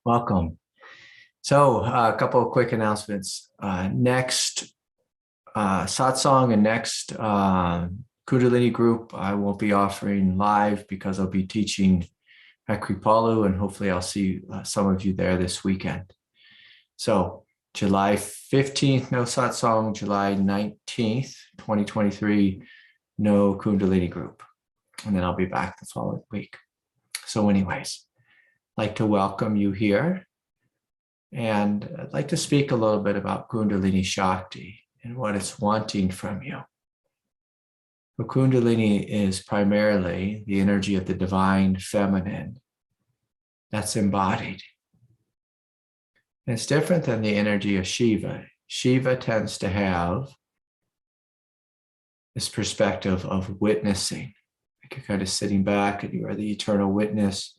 Welcome. So a couple of quick announcements. Next satsang and next Kundalini group, I won't be offering live because I'll be teaching at Kripalu, and hopefully I'll see some of you there this weekend. So July 15th, no satsang. July 19th, 2023, no Kundalini group. And then I'll be back the following week. So anyways, I'd like to welcome you here. And I'd like to speak a little bit about Kundalini Shakti and what it's wanting from you. So Kundalini is primarily the energy of the divine feminine that's embodied. And it's different than the energy of Shiva. Shiva tends to have this perspective of witnessing. Like you're kind of sitting back and you are the eternal witness.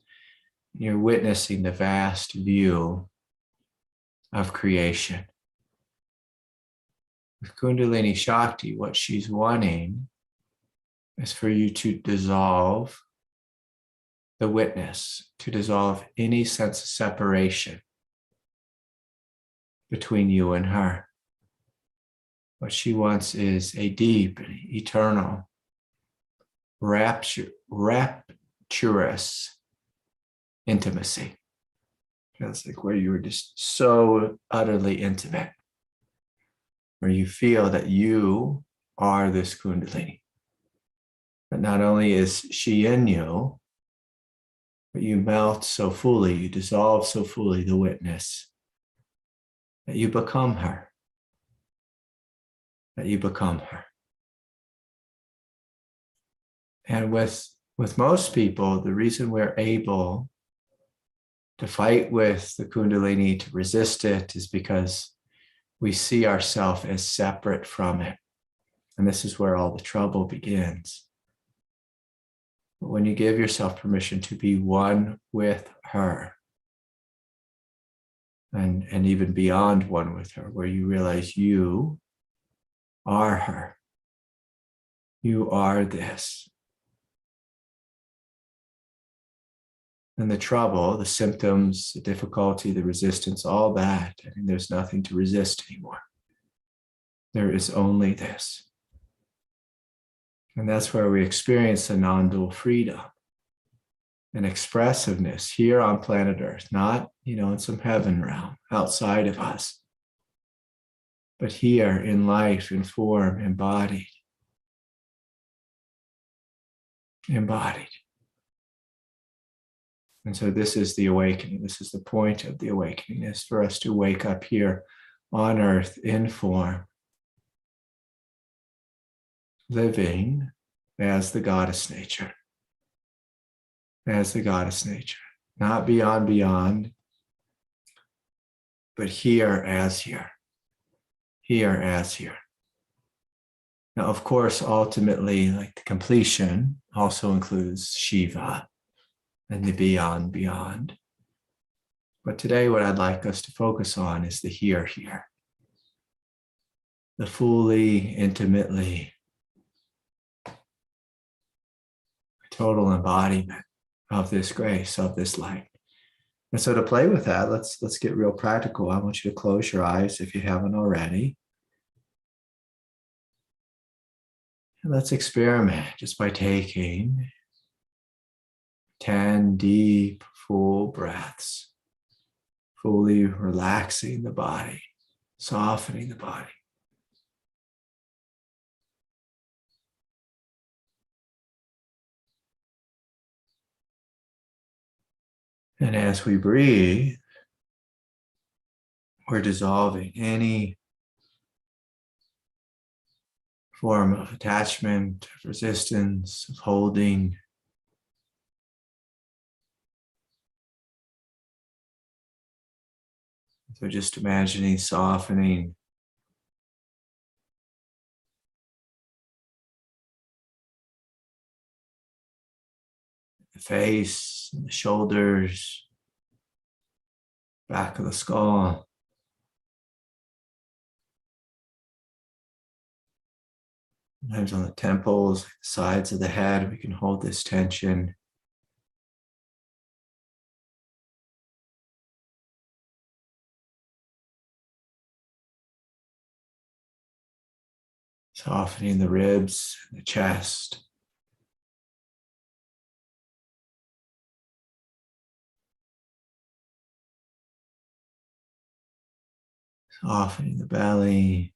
You're witnessing the vast view of creation. With Kundalini Shakti, what she's wanting is for you to dissolve the witness, to dissolve any sense of separation between you and her. What she wants is a deep, eternal, rapturous intimacy. It's like where you were just so utterly intimate, where you feel that you are this Kundalini. But not only is she in you, but you melt so fully, you dissolve so fully the witness that you become her. That you become her. And with most people, the reason we're able to fight with the Kundalini, to resist it, is because we see ourselves as separate from it. And this is where all the trouble begins. But when you give yourself permission to be one with her, and even beyond one with her, where you realize you are her, you are this. And the trouble, the symptoms, the difficulty, the resistance, all that, I mean, there's nothing to resist anymore. There is only this. And that's where we experience the non-dual freedom and expressiveness here on planet Earth, not, in some heaven realm outside of us, but here in life, in form, embodied. Embodied. And so this is the awakening. This is the point of the awakening, is for us to wake up here on earth in form, living as the goddess nature. As the goddess nature. Not beyond, but here as here. Here as here. Now, of course, ultimately, like the completion also includes Shiva and the beyond. But today, what I'd like us to focus on is the here. The fully, intimately, total embodiment of this grace, of this light. And so to play with that, let's get real practical. I want you to close your eyes if you haven't already. And let's experiment just by taking 10 deep, full breaths, fully relaxing the body, softening the body. And as we breathe, we're dissolving any form of attachment, of resistance, of holding. So just imagining softening the face, and the shoulders, back of the skull. Sometimes on the temples, sides of the head, we can hold this tension. Softening the ribs, the chest. Softening the belly.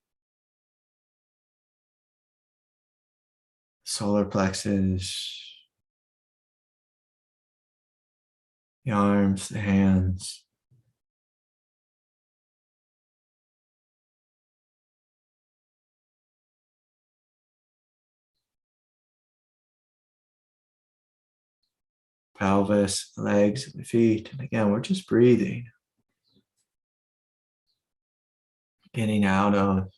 Solar plexus. The arms, the hands. Pelvis, the legs, the feet. And again, we're just breathing. Getting out of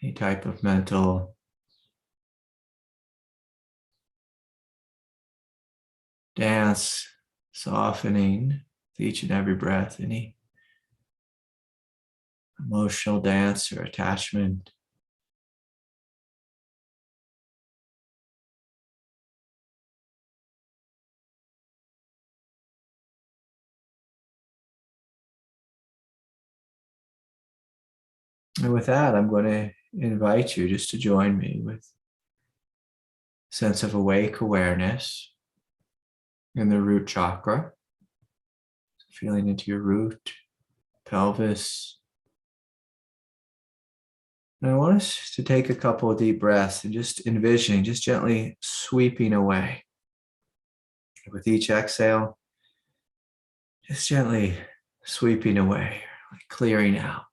any type of mental dance, softening with each and every breath, any emotional dance or attachment. And with that, I'm going to invite you just to join me with a sense of awake awareness in the root chakra. Feeling into your root, pelvis. And I want us to take a couple of deep breaths and just envisioning, just gently sweeping away. With each exhale, just gently sweeping away, like clearing out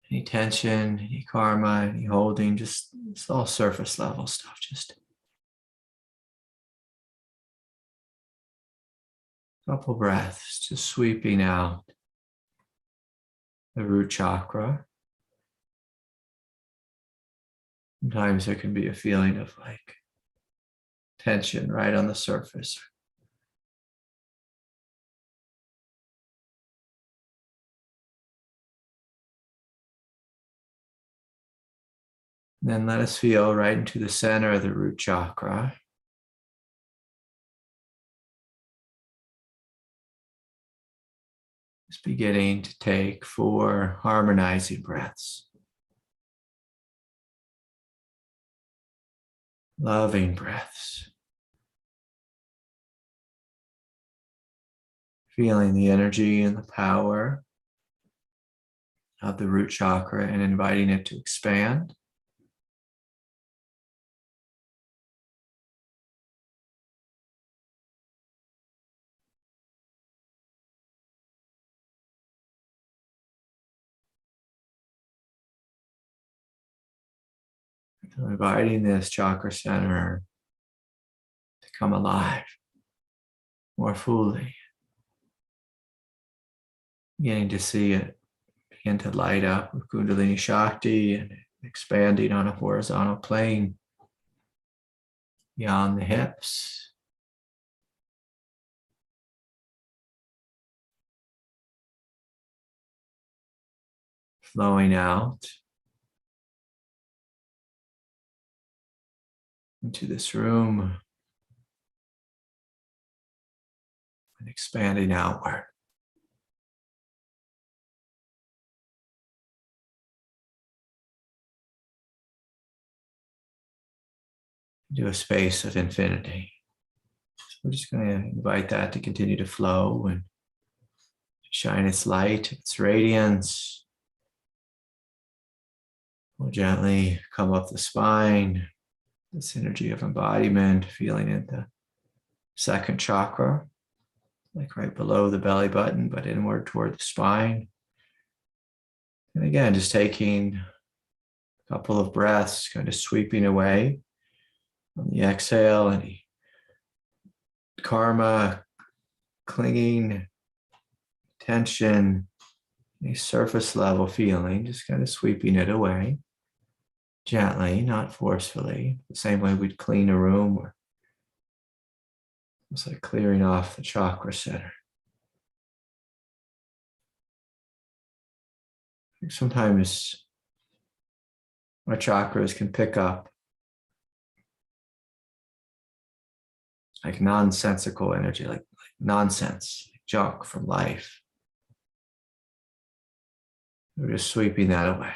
any tension, any karma, any holding, just it's all surface level stuff. Just a couple breaths, just sweeping out the root chakra. Sometimes there can be a feeling of like tension right on the surface. Then let us feel right into the center of the root chakra. Just beginning to take 4 harmonizing breaths. Loving breaths. Feeling the energy and the power of the root chakra and inviting it to expand. So inviting this chakra center to come alive more fully. Beginning to see it begin to light up with Kundalini Shakti and expanding on a horizontal plane beyond the hips. Flowing out into this room and expanding outward. Into a space of infinity. So we're just going to invite that to continue to flow and shine its light, its radiance. We'll gently come up the spine, this energy of embodiment, feeling in the second chakra, like right below the belly button, but inward toward the spine. And again, just taking a couple of breaths, kind of sweeping away on the exhale, any karma, clinging, tension, any surface level feeling, just kind of sweeping it away. Gently, not forcefully, the same way we'd clean a room, or it's like clearing off the chakra center. Sometimes our chakras can pick up like nonsensical energy, like nonsense, like junk from life. We're just sweeping that away.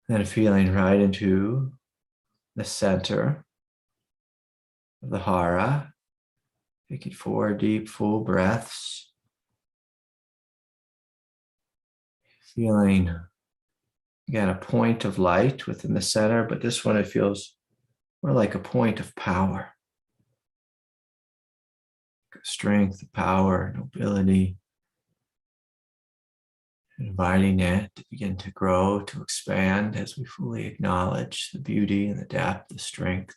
Then feeling right into the center of the hara. Taking 4 deep, full breaths. Feeling, again, a point of light within the center, but this one it feels more like a point of power. Strength, power, nobility. Inviting it to begin to grow, to expand as we fully acknowledge the beauty and the depth, the strength.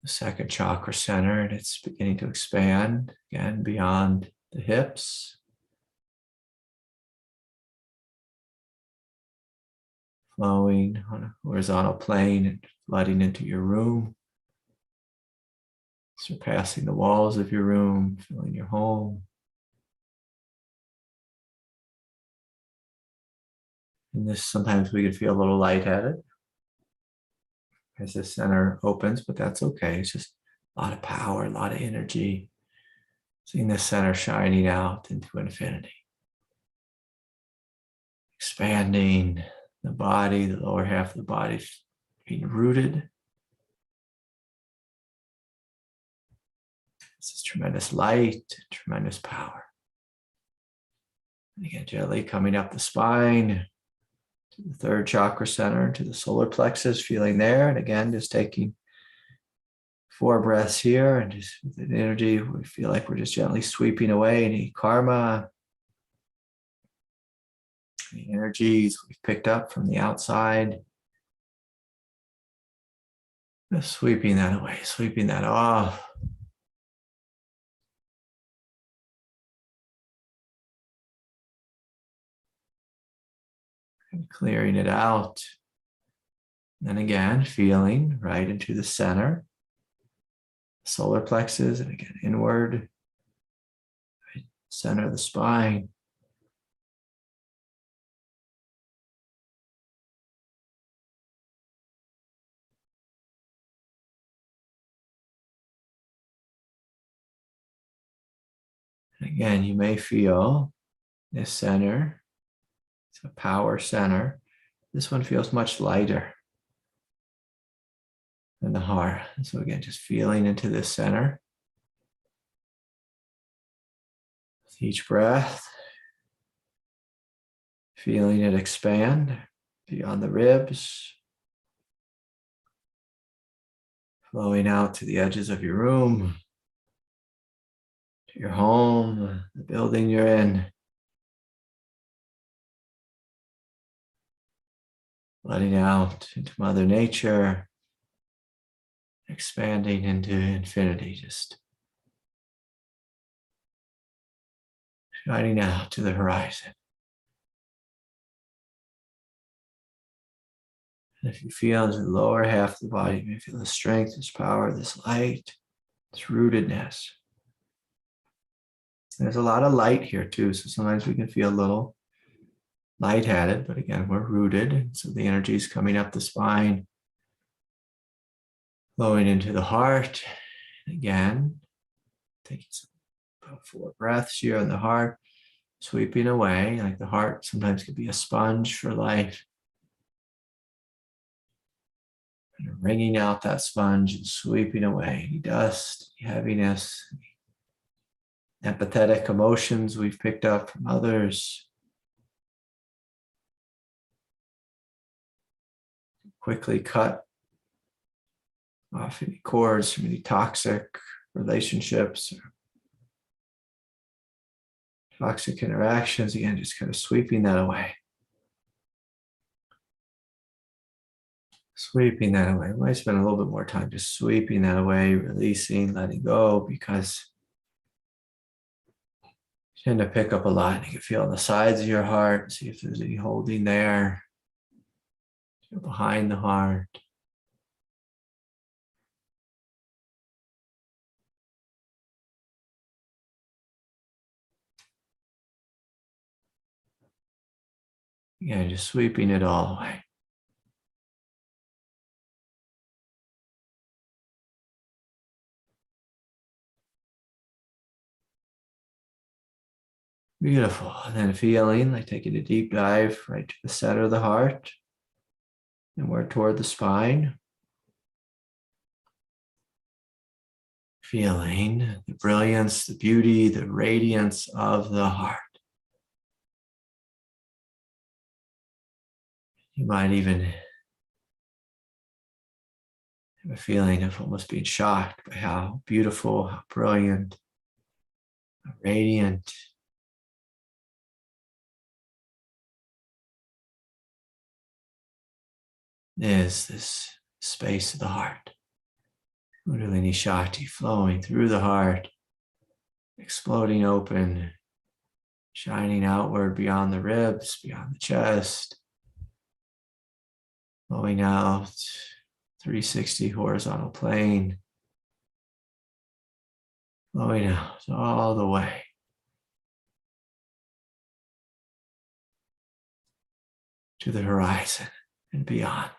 The second chakra center, and it's beginning to expand again beyond the hips. Flowing on a horizontal plane and flooding into your room. Surpassing the walls of your room, filling your home. And this, sometimes we can feel a little lightheaded as the center opens, but that's okay. It's just a lot of power, a lot of energy. Seeing the center shining out into infinity. Expanding the body, the lower half of the body being rooted. This is tremendous light, tremendous power. And again, gently coming up the spine to the third chakra center, to the solar plexus, feeling there. And again, just taking 4 breaths here, and just with the energy, we feel like we're just gently sweeping away any karma, any energies we've picked up from the outside. Just sweeping that away, sweeping that off. And clearing it out. And again, feeling right into the center, solar plexus, and again, inward, right, center of the spine. And again, you may feel this center, it's a power center. This one feels much lighter than the heart. And so again, just feeling into this center. With each breath, feeling it expand beyond the ribs, flowing out to the edges of your room, to your home, the building you're in. Letting out into Mother Nature, expanding into infinity, just shining out to the horizon. And if you feel into the lower half of the body, you may feel the strength, this power, this light, this rootedness. And there's a lot of light here too, so sometimes we can feel a little lightheaded, but again, we're rooted. So the energy is coming up the spine, flowing into the heart. Again, taking about 4 breaths here in the heart, sweeping away, like the heart sometimes could be a sponge for life. And wringing out that sponge and sweeping away any dust, any heaviness, any empathetic emotions we've picked up from others. Quickly cut off any cords from any toxic relationships or toxic interactions. Again, just kind of sweeping that away. Sweeping that away. We might spend a little bit more time just sweeping that away, releasing, letting go, because you tend to pick up a lot. And you can feel on the sides of your heart, see if there's any holding there. Feel behind the heart. Again, just sweeping it all away. Beautiful. And then feeling like taking a deep dive right to the center of the heart, inward toward the spine. Feeling the brilliance, the beauty, the radiance of the heart. You might even have a feeling of almost being shocked by how beautiful, how brilliant, how radiant is this space of the heart. Kundalini Shakti flowing through the heart, exploding open, shining outward beyond the ribs, beyond the chest, flowing out 360 horizontal plane, flowing out all the way to the horizon and beyond.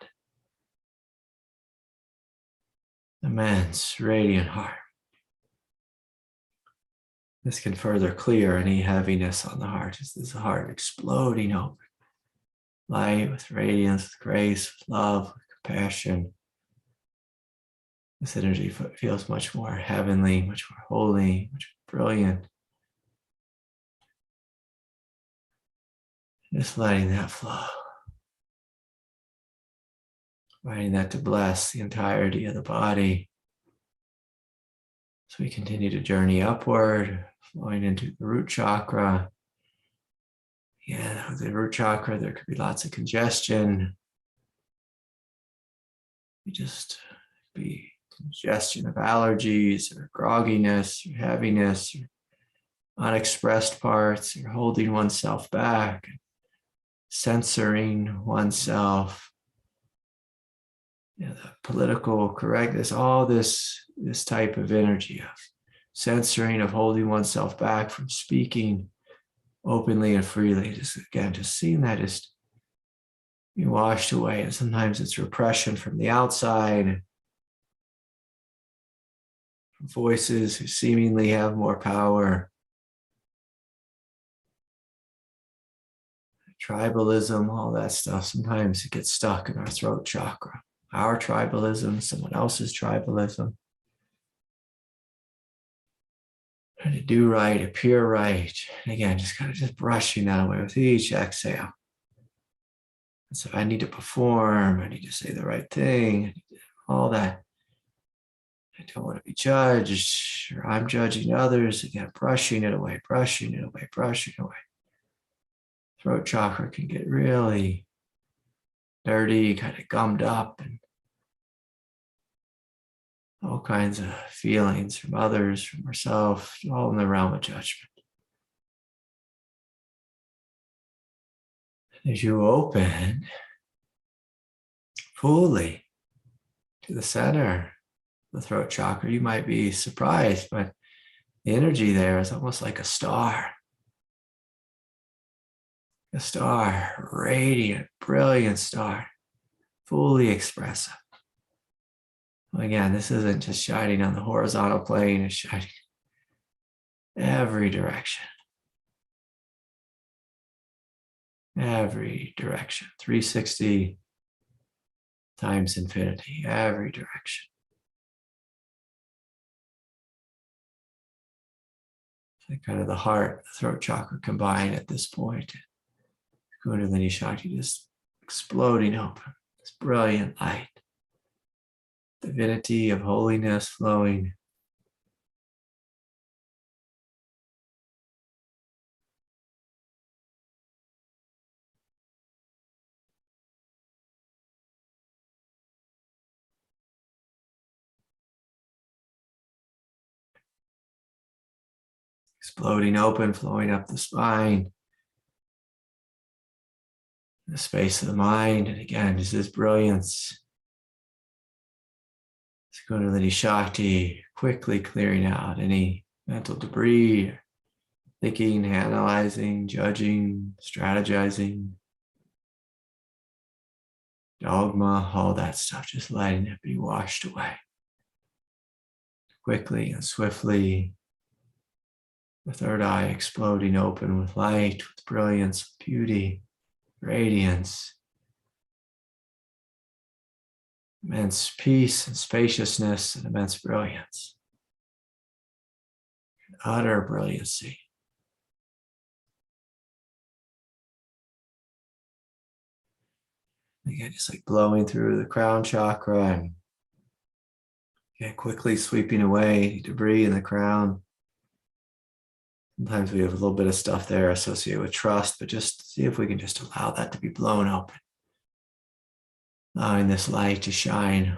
Immense, radiant heart. This can further clear any heaviness on the heart. This is the heart exploding open. Light with radiance, with grace, with love, with compassion. This energy feels much more heavenly, much more holy, much more brilliant. Just letting that flow. Inviting that to bless the entirety of the body. So we continue to journey upward, flowing into the root chakra. Yeah, with the root chakra, there could be lots of congestion. It just be congestion of allergies or grogginess or heaviness or unexpressed parts or holding oneself back, censoring oneself. The political correctness, all this type of energy of censoring, of holding oneself back from speaking openly and freely. Just seeing that just be washed away. And sometimes it's repression from the outside, from voices who seemingly have more power. Tribalism, all that stuff. Sometimes it gets stuck in our throat chakra. Our tribalism, someone else's tribalism. Trying to do right, appear right. And again, just brushing that away with each exhale. And so I need to perform, I need to say the right thing, all that. I don't want to be judged, or I'm judging others. Again, brushing it away, brushing it away, brushing it away. Throat chakra can get really dirty, kind of gummed up, and all kinds of feelings from others, from ourselves, all in the realm of judgment. As you open fully to the center of the throat chakra, you might be surprised, but the energy there is almost like a star. A star, radiant, brilliant star, fully expressive. Again, this isn't just shining on the horizontal plane, it's shining every direction. Every direction. 360 times infinity, every direction. So kind of the heart, the throat chakra combine at this point. Kundalini Shakti just exploding open. This brilliant light. Divinity of holiness flowing. Exploding open, flowing up the spine. The space of the mind. And again, just this brilliance. Kundalini Shakti quickly clearing out any mental debris, thinking, analyzing, judging, strategizing, dogma, all that stuff, just letting it be washed away quickly and swiftly. The third eye exploding open with light, with brilliance, beauty, radiance, immense peace and spaciousness and immense brilliance, utter brilliancy. Again, just like blowing through the crown chakra and quickly sweeping away debris in the crown. Sometimes we have a little bit of stuff there associated with trust, but just see if we can just allow that to be blown open. Allowing this light to shine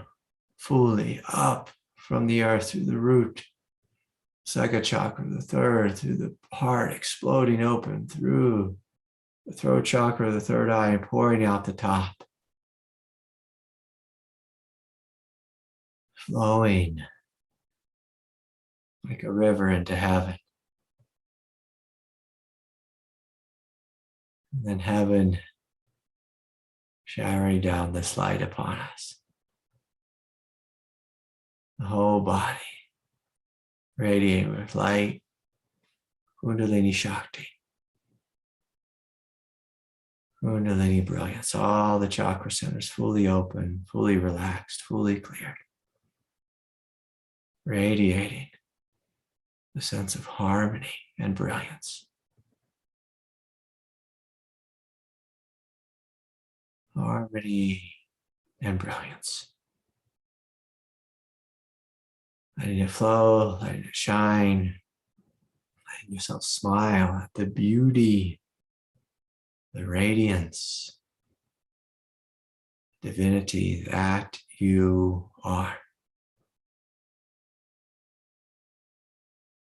fully up from the earth through the root, second chakra, the third, through the heart, exploding open through the throat chakra, the third eye, and pouring out the top. Flowing like a river into heaven. And then heaven showering down this light upon us. The whole body radiating with light, Kundalini Shakti, Kundalini brilliance. All the chakra centers fully open, fully relaxed, fully cleared. Radiating the sense of harmony and brilliance. Harmony and brilliance. Letting it flow, letting it shine, letting yourself smile at the beauty, the radiance, divinity that you are.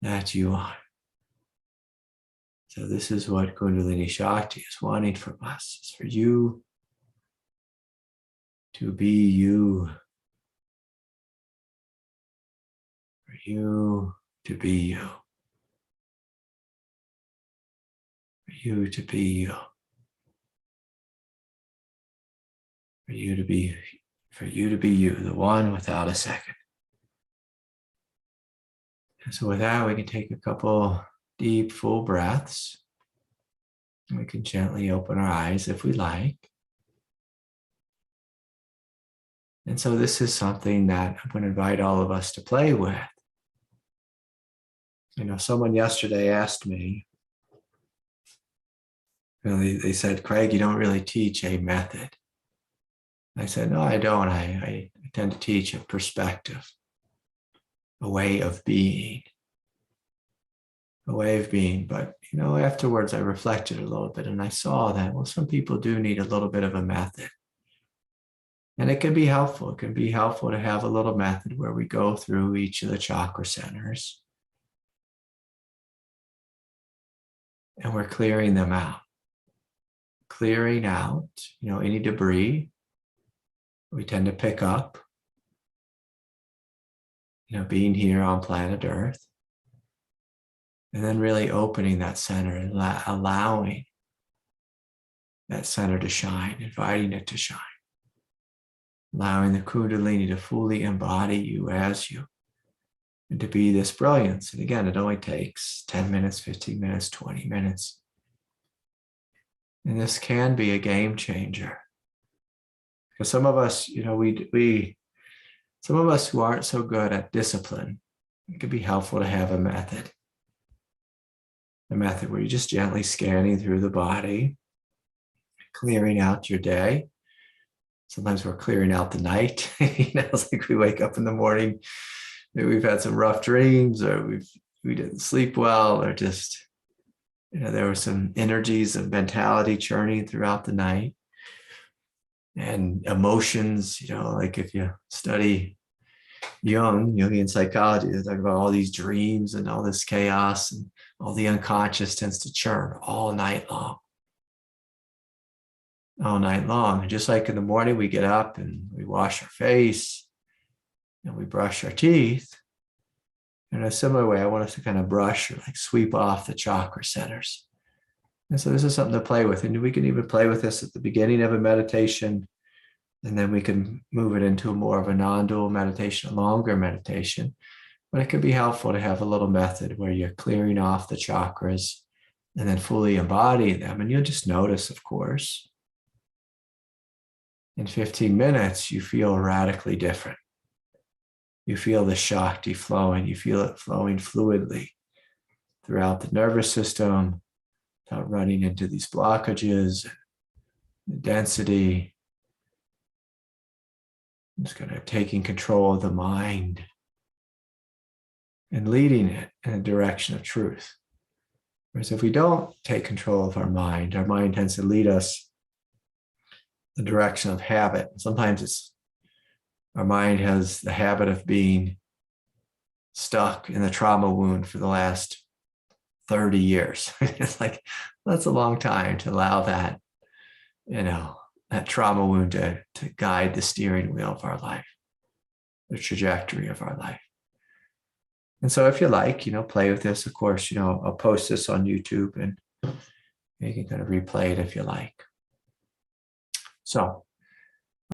That you are. So this is what Kundalini Shakti is wanting from us. It's for you to be you. For you to be you. For you to be you. For you to be you, the one without a second. And so with that, we can take a couple deep, full breaths. We can gently open our eyes if we like. And so this is something that I'm going to invite all of us to play with. You know, someone yesterday asked me, they said, Craig, you don't really teach a method. I said, no, I don't. I tend to teach a perspective, a way of being. But, you know, afterwards I reflected a little bit and I saw that, well, some people do need a little bit of a method. And it can be helpful. It can be helpful to have a little method where we go through each of the chakra centers and we're clearing them out. Clearing out, you know, any debris we tend to pick up, you know, being here on planet Earth. And then really opening that center and allowing that center to shine, inviting it to shine. Allowing the Kundalini to fully embody you as you and to be this brilliance. And again, it only takes 10 minutes, 15 minutes, 20 minutes. And this can be a game changer. Because some of us, you know, some of us who aren't so good at discipline, it can be helpful to have a method where you're just gently scanning through the body, clearing out your day. Sometimes we're clearing out the night. You know, it's like we wake up in the morning, maybe we've had some rough dreams, or we didn't sleep well, or just, you know, there were some energies of mentality churning throughout the night. And emotions, you know, like if you study Jungian psychology, they talk about all these dreams and all this chaos, and all the unconscious tends to churn all night long. All night long. And just like in the morning, we get up and we wash our face and we brush our teeth. In a similar way, I want us to kind of brush or like sweep off the chakra centers. And so this is something to play with. And we can even play with this at the beginning of a meditation. And then we can move it into more of a non-dual meditation, a longer meditation, But it can be helpful to have a little method where you're clearing off the chakras and then fully embody them. And you'll just notice, of course, in 15 minutes, you feel radically different. You feel the Shakti flowing. You feel it flowing fluidly throughout the nervous system, without running into these blockages, the density. Just kind of taking control of the mind and leading it in a direction of truth. Whereas if we don't take control of our mind tends to lead us in the direction of habit. Sometimes our mind has the habit of being stuck in the trauma wound for the last 30 years. It's like, that's a long time to allow that, that trauma wound to guide the steering wheel of our life, the trajectory of our life. And so if you like, play with this, of course, I'll post this on YouTube and you can kind of replay it if you like. So